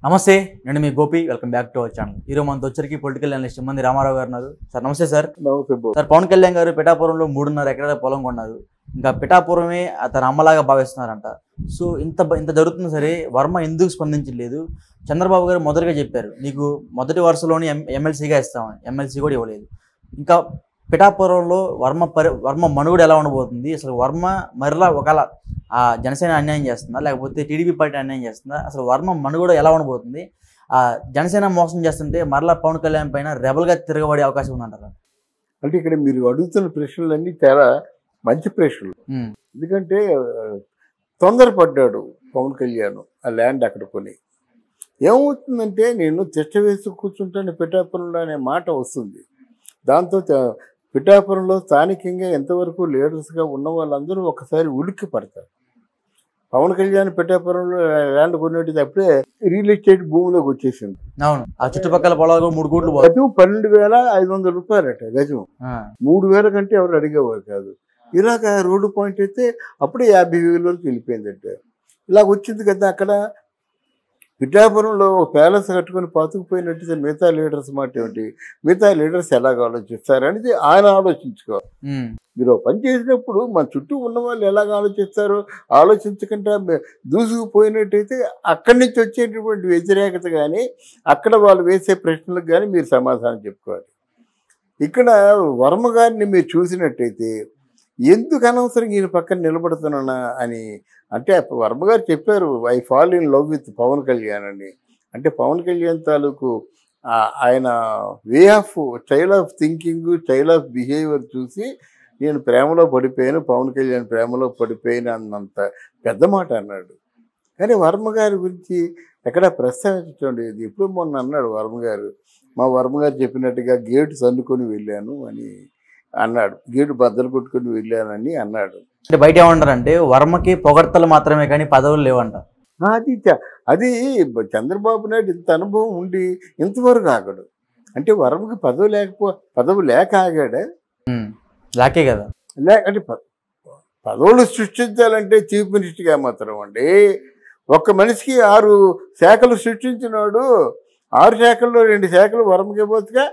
నమస్తే, నేను మీ Gopi. Welcome back to our channel. ఈరోజు మనతో వచ్చరికి పొలిటికల్ అనలిస్ట్ మంది రామారావు గారు ఉన్నారు. సార్ నమస్తే సార్. సార్, పవన్ కళ్యాణ్ గారు పిఠాపురంలో 3.5 ఎకరాల పొలం కొన్నారు. ఇంకా పిఠాపురమే అతను అమ్మలాగా భావిస్తున్నారంట. సో ఇంత జరుగుతున్నా సరే వర్మ ఎందుకు స్పందించలేదు? చంద్రబాబు గారు మొదటగా చెప్పారు, నీకు మొదటి వరుసలోని ఎమ్మెల్సీగా ఇస్తామని. ఎమ్మెల్సీ కూడా ఇవ్వలేదు. ఇంకా పిఠాపురంలో వర్మ మనుగడ ఎలా ఉండబోతుంది? అసలు వర్మ మరలా ఒకవేళ జనసేన అన్యాయం చేస్తుందా, లేకపోతే టీడీపీ పార్టీ అన్యాయం చేస్తుందా? అసలు వర్మ మనుగడ ఎలా ఉండబోతుంది? జనసేన మోసం చేస్తుంటే మరలా పవన్ కళ్యాణ్ పైన రెబల్గా తిరగబడే అవకాశం ఉందంటారా? అంటే ఇక్కడ మీరు అడుగుతున్న ప్రశ్నలన్నీ చాలా మంచి ప్రశ్నలు. ఎందుకంటే తొందరపడ్డాడు పవన్ కళ్యాణ్ ఆ ల్యాండ్ అక్కడ కొని. ఏమవుతుందంటే నేను తిష్ట వేసి కూర్చుంటాను పిఠాపురంలో అనే మాట వస్తుంది. దాంతో పిఠాపురంలో స్థానికంగా ఎంతవరకు లీడర్స్గా ఉన్న వాళ్ళందరూ ఒకసారి ఉలిక్కి పడతారు. పవన్ కళ్యాణ్ పిఠాపురంలో ల్యాండ్ కొనేటిది అప్పుడే రియల్ ఎస్టేట్ భూమిలోకి వచ్చేసింది. అవును, ఆ చుట్టుపక్కల పొలాలు 3 కోట్లు. గజం 12,500 రూపాయలట గజం. 3,000 కంటే ఎవరు అడిగేవారు కాదు. ఇలాగ రోడ్డు పాయింట్ అయితే అప్పుడే 50,000 వరకు వెళ్ళిపోయిందంట. ఇలాగ వచ్చింది కదా. అక్కడ పిఠాపురంలో ప్యాలెస్ కట్టుకొని పాతుకుపోయినట్టు మిగతా లీడర్స్ మాట ఏమిటి, మిగతా లీడర్స్ ఎలాగ ఆలోచిస్తారు అనేది ఆయన ఆలోచించుకోవాలి. మీరు పని చేసినప్పుడు మన చుట్టూ ఉన్న వాళ్ళు ఎలాగ ఆలోచిస్తారు, ఆలోచించకుండా దూసుకుపోయినట్టయితే అక్కడి నుంచి వచ్చేటటువంటి వ్యతిరేకత కానీ అక్కడ వాళ్ళు వేసే ప్రశ్నలకు కానీ మీరు సమాధానం చెప్పుకోవాలి. ఇక్కడ వర్మ గారిని మీరు చూసినట్టయితే ఎందుకు అనవసరం ఈయన పక్కన నిలబడుతున్నా అని అంటే వర్మ గారు చెప్పారు, I fall in love with Pawan Kalyan అని. అంటే పవన్ కళ్యాణ్ తాలూకు ఆయన way of style of thinking, style of behaviour చూసి నేను ప్రేమలో పడిపోయాను, పవన్ కళ్యాణ్ ప్రేమలో పడిపోయాను అన్నంత పెద్ద మాట అన్నాడు. కానీ వర్మ గారి గురించి ఎక్కడా ప్రస్తావించడం లేదు. ఎప్పుడు మొన్న అన్నాడు వర్మ గారు, మా వర్మ గారు చెప్పినట్టుగా గేటు సన్నుకొని వెళ్ళాను అని అన్నాడు. గేటు బద్దలు కొట్టుకొని వెళ్ళానని అన్నాడు. అంటే బయట ఏమంటారంటే వర్మకి పొగడ్తలు మాత్రమే కానీ పదవులు లేవంట. అది చంద్రబాబు నాయుడు ఇంత అనుభవం ఉండి ఇంతవరకు ఆగాడు. అంటే వర్మకి పదవి లేక ఆగాడా? లేకే కదా. అంటే పదవులు సృష్టించాలంటే చీఫ్ మినిస్టర్గా మాత్రం అండి. ఒక్క మనిషికి 6 శాఖలు సృష్టించినాడు. 6 శాఖల్లో 2 శాఖలు వర్మకి పోతుగా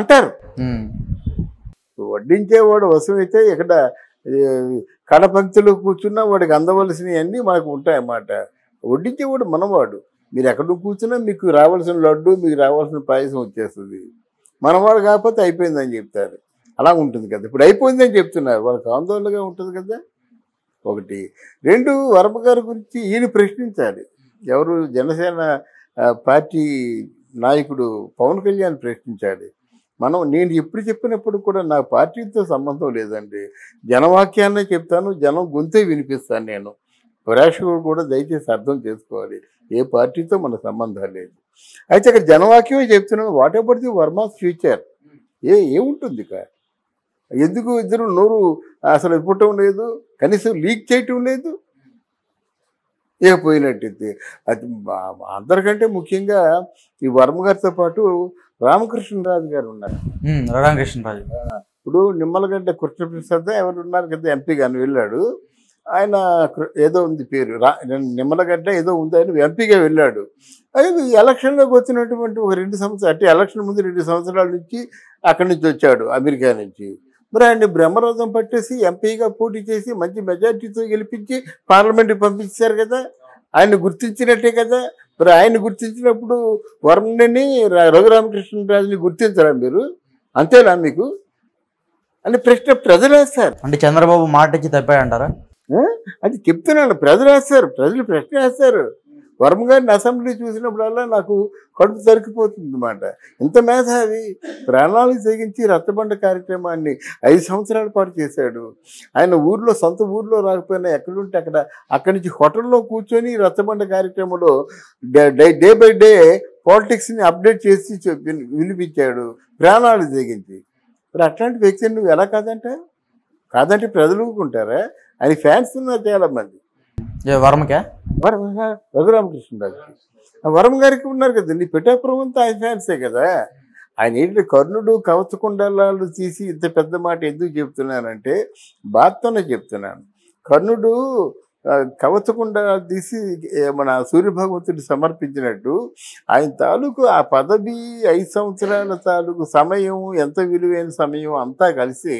అంటారు. వడ్డించేవాడు వశమైతే ఇక్కడ కడపంక్తిలో కూర్చున్నా వాడికి అందవలసినవి అన్నీ మనకు ఉంటాయన్నమాట. వడ్డించేవాడు మనవాడు. మీరు ఎక్కడ కూర్చున్నా మీకు రావాల్సిన లడ్డు, మీకు రావాల్సిన పాయసం వచ్చేస్తుంది. మనవాడు కాకపోతే అయిపోయిందని చెప్తారు. అలా ఉంటుంది కదా. ఇప్పుడు అయిపోయిందని చెప్తున్నారు, వాళ్ళకి ఆందోళనగా ఉంటుంది కదా. 1. 2, వర్మ గారి గురించి ఈయన ప్రశ్నించాలి. ఎవరు? జనసేన పార్టీ నాయకుడు పవన్ కళ్యాణ్ ప్రశ్నించాలి. నేను ఎప్పుడు చెప్పినప్పుడు కూడా నా పార్టీతో సంబంధం లేదండి. జనవాక్యాన్నే చెప్తాను, జనం గొంతే వినిపిస్తాను. నేను ప్రేక్షకుడు కూడా దయచేసి అర్థం చేసుకోవాలి, ఏ పార్టీతో మన సంబంధం లేదు. అయితే అక్కడ జనవాక్యమే చెప్తున్నాను. What about the Varma's future? ఏముంటుంది ఇక? ఎందుకు ఇద్దరు నోరు అసలు ఇవ్వటం లేదు, కనీసం లీక్ చేయటం లేదు. పోయినట్టయితే అది అందరికంటే ముఖ్యంగా ఈ వర్మ గారితో పాటు రామకృష్ణరాజు గారు ఉన్నారు. రామకృష్ణరాజు ఇప్పుడు నిమ్మలగడ్డ కృష్ణప్రసాద్ ఎవరు ఉన్నారు కదా, ఎంపీ గాని వెళ్ళాడు. ఆయన ఏదో ఉంది పేరు, నిమ్మలగడ్డ ఏదో ఉంది, ఆయన ఎంపీగా వెళ్ళాడు. అది ఎలక్షన్లోకి వచ్చినటువంటి ఒక 2 సంవత్సరాలు, అంటే ఎలక్షన్ ముందు 2 సంవత్సరాల నుంచి అక్కడి నుంచి వచ్చాడు, అమెరికా నుంచి. మరి ఆయన్ని బ్రహ్మరథం పట్టేసి ఎంపీగా పోటీ చేసి మంచి మెజార్టీతో గెలిపించి పార్లమెంట్కి పంపించారు కదా. ఆయన్ని గుర్తించినట్టే కదా. మరి ఆయన గుర్తించినప్పుడు వర్మని, రఘురామకృష్ణరాజుని గుర్తించరా మీరు? అంతేనా మీకు అని ప్రశ్న ప్రజలు వేస్తారు. అంటే చంద్రబాబు మాట ఇచ్చి తప్పాడంటారా? అది చెప్తున్నాను, ప్రజలు వేస్తారు, ప్రజలు ప్రశ్న వేస్తారు. వర్మ గారిని అసెంబ్లీ చూసినప్పుడల్లా నాకు కడుపు తరికిపోతుంది అన్నమాట. ఇంత మేధావి, ప్రాణాలకు తెగించి రచ్చబండ కార్యక్రమాన్ని 5 సంవత్సరాల పాటు చేశాడు. ఆయన సొంత ఊర్లో రాకపోయినా ఎక్కడుంటే అక్కడి నుంచి హోటల్లో కూర్చొని రచ్చబండ కార్యక్రమంలో డే బై డే పాలిటిక్స్ని అప్డేట్ చేసి వినిపించాడు, ప్రాణాలు తెగించి. మరి అట్లాంటి వ్యక్తిని నువ్వు ఎలా కాదంటే ప్రజలు ఊరుకుంటారా? ఆయన ఫ్యాన్స్ ఉన్నారు చాలామంది. వర్మకే, రఘురామకృష్ణరాజుకి, వర్మ గారికి ఉన్నారు కదండి. పిఠాపురం అంతా ఆయన ఫ్యాన్సే కదా. ఆయన ఏంటి కర్ణుడు కవచకుండలాలు తీసి ఇంత పెద్ద మాట ఎందుకు చెప్తున్నానంటే బాధతోనే చెప్తున్నాను. కర్ణుడు కవచకుండా తీసి మన సూర్యభగవంతుడికి సమర్పించినట్టు ఆయన తాలూకు ఆ పదవి 5 సంవత్సరాల తాలూకు సమయం, ఎంత విలువైన సమయం అంతా కలిసి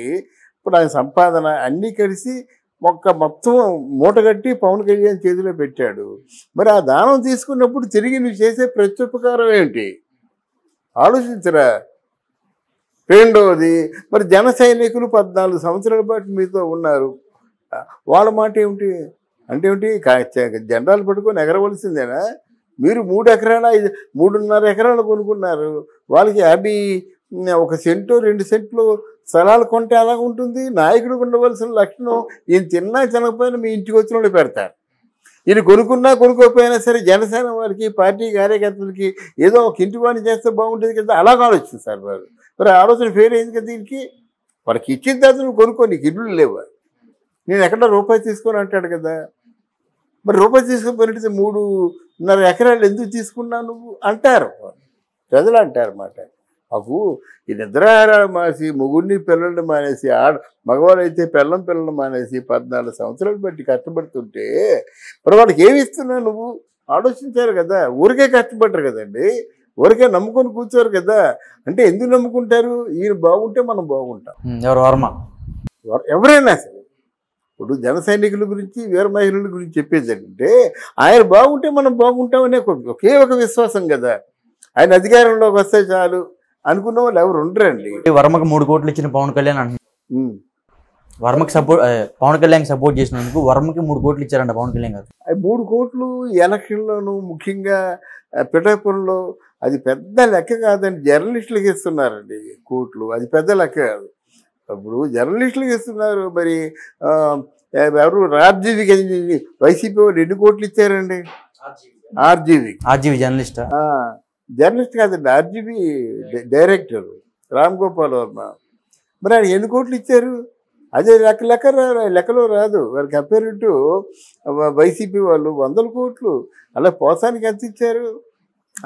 ఇప్పుడు ఆయన సంపాదన అన్నీ కలిసి మొత్తం మూటగట్టి పవన్ కళ్యాణ్ చేతిలో పెట్టాడు. మరి ఆ దానం తీసుకున్నప్పుడు తిరిగి నువ్వు చేసే ప్రత్యుపకారం ఏంటి ఆలోచించరా. రెండవది, మరి జన సైనికులు 14 సంవత్సరాల పాటు మీతో ఉన్నారు, వాళ్ళ మాట ఏమిటి అంటే ఏమిటి? జెండాలు పట్టుకొని ఎగరవలసిందేనా? మీరు 3 ఎకరాల 3.5 ఎకరాలు కొనుక్కున్నారు, వాళ్ళకి 1 సెంటు 2 సెంట్లు స్థలాలు కొంటే అలా ఉంటుంది. నాయకుడికి ఉండవలసిన లక్షణం ఈయన తిన్నా తినకపోయినా మీ ఇంటికి వచ్చిన వాళ్ళు పెడతారు. ఈయన కొనుక్కున్నా కొనుక్కోకపోయినా సరే జనసేన వారికి, పార్టీ కార్యకర్తలకి ఏదో ఒక ఇంటి వాడిని చేస్తే బాగుంటుంది కదా, అలాగ ఆలోచిస్తారు వారు. మరి ఆలోచన ఫెయిల్ అయింది కదా దీనికి. వాళ్ళకి ఇచ్చిన తర్వాత నువ్వు కొనుక్కో, నీకు ఇల్లు లేవు, నేను ఎక్కడ రూపాయి తీసుకొని అంటాడు కదా. మరి రూపాయి తీసుకుపోయినట్టు 3.5 ఎకరాలు ఎందుకు తీసుకున్నావు నువ్వు అంటారు ప్రజలు, అంటారు అన్నమాట. అప్పుడు ఈ నిద్రాహారాలు మానేసి మొగుడిని పిల్లల్ని మానేసి మగవాళ్ళు అయితే పిల్లల్ని మానేసి 14 సంవత్సరాలు బట్టి కష్టపడుతుంటే మరి వాళ్ళకి ఏమి ఇస్తున్నావు నువ్వు ఆలోచించారు కదా. ఊరికే కష్టపడ్డారు కదండి, ఊరికే నమ్ముకొని కూర్చోరు కదా. అంటే ఎందుకు నమ్ముకుంటారు? ఈయన బాగుంటే మనం బాగుంటాం. ఎవరైనా సరే ఇప్పుడు జన సైనికుల గురించి, వీర మహిళల గురించి చెప్పేది అంటే ఆయన బాగుంటే మనం బాగుంటామనే ఒకే ఒక విశ్వాసం కదా. ఆయన అధికారంలోకి వస్తే చాలు అనుకున్న వాళ్ళు ఎవరు ఉండరండి. వర్మకు 3 కోట్లు ఇచ్చిన పవన్ కళ్యాణ్ అంటున్నారు, వర్మకి పవన్ కళ్యాణ్ సపోర్ట్ చేసినందుకు వర్మకి 3 కోట్లు ఇచ్చారంట పవన్ కళ్యాణ్ గారు. 3 కోట్లు ఎలక్షన్లోను, ముఖ్యంగా పిఠాపురంలో అది పెద్ద లెక్క కాదండి. జర్నలిస్టులకు ఇస్తున్నారండి కోట్లు, అది పెద్ద లెక్క కాదు. ఇప్పుడు జర్నలిస్టులకు ఇస్తున్నారు. మరి ఎవరు ఆర్జీవీకి వైసీపీ వాళ్ళు 2 కోట్లు ఇచ్చారండి. ఆర్జీవీ జర్నలిస్ట్ కాదండి, ఆర్జీవీ డైరెక్టర్ రామ్ గోపాల్ వర్మ. మరి ఆయన ఎన్ని కోట్లు ఇచ్చారు? అదే లెక్కలో రాదు. వారు కంపేర్ టు వైసీపీ వాళ్ళు 100 కోట్లు. అలా పోసానికి ఎంత ఇచ్చారు?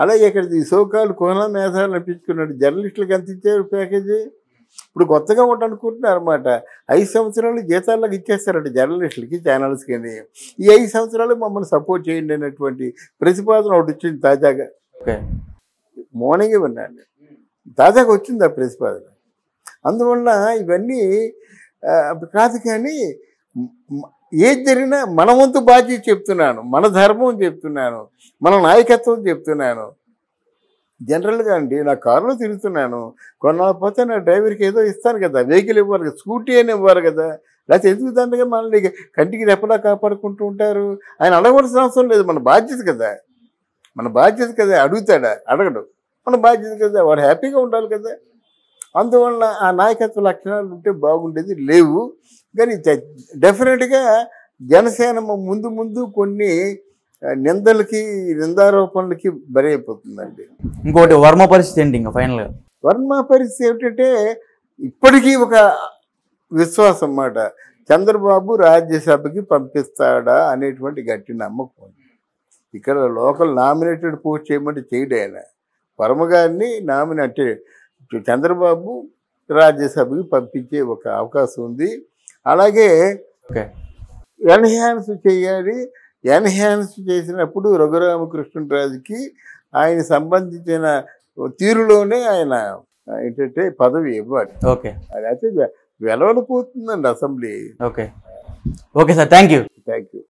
అలాగే ఇక్కడ సోకాలు కోన మేధాలు అనిపించుకున్నాడు జర్నలిస్టులకు ఎంత ఇచ్చారు ప్యాకేజీ? ఇప్పుడు కొత్తగా ఒకటి అనుకుంటున్నారు అన్నమాట, 5 సంవత్సరాలు జీతాలకు ఇచ్చేస్తారంట జర్నలిస్టులకి, ఛానల్స్కి. ఈ 5 సంవత్సరాలు మమ్మల్ని సపోర్ట్ చేయండి అనేటువంటి ప్రతిపాదన ఒకటి వచ్చింది తాజాగా. మార్నింగే విన్నాను, తాజాగా వచ్చింది ఆ ప్రతిపాదన. అందువల్ల ఇవన్నీ కాదు, కానీ ఏది జరిగినా మన వంతు బాధ్యత చెప్తున్నాను, మన ధర్మం చెప్తున్నాను, మన నాయకత్వం చెప్తున్నాను. జనరల్గా అండి నా కారులో తిరుగుతున్నాను, కొనకపోతే నా డ్రైవర్కి ఏదో ఇస్తాను కదా, వెహికల్ ఇవ్వాలి కదా, స్కూటీ అని ఇవ్వాలి కదా. లేకపోతే ఎందుకు దండగా మనల్ని కంటికి రెప్పలా కాపాడుకుంటూ ఉంటారు? ఆయన అడగవలసిన అవసరం లేదు, మన బాధ్యత కదా, మన బాధ్యత కదా. అడుగుతాడా? అడగడు, మన బాధ్యత కదా, వాడు హ్యాపీగా ఉండాలి కదా. అందువలన ఆ నాయకత్వ లక్షణాలు ఉంటే బాగుండేది, లేవు. కానీ డెఫినెట్గా జనసేన ముందు కొన్ని నిందలకి, నిందారోపణలకి బరి అయిపోతుందండి. ఇంకోటి వర్మ పరిస్థితి ఏంటి? ఇంకా ఫైనల్గా వర్మ పరిస్థితి ఏమిటంటే ఇప్పటికీ ఒక విశ్వాసం అన్నమాట, చంద్రబాబు రాజ్యసభకి పంపిస్తాడా అనేటువంటి గట్టి నమ్మకం. ఇక్కడ లోకల్ నామినేటెడ్ పోస్ట్ చేయమంటే చేయడు ఆయన. వర్మ గారిని నామినేట్ చంద్రబాబు రాజ్యసభకి పంపించే ఒక అవకాశం ఉంది. అలాగే ఎన్హాన్స్ చేయాలి. ఎన్హాన్స్ చేసినప్పుడు రఘురామకృష్ణరాజుకి ఆయన సంబంధించిన తీరులోనే ఆయన ఏంటంటే పదవి ఇవ్వాలి. అది అయితే వెలవలిపోతుందండి assembly. Okay sir, thank you.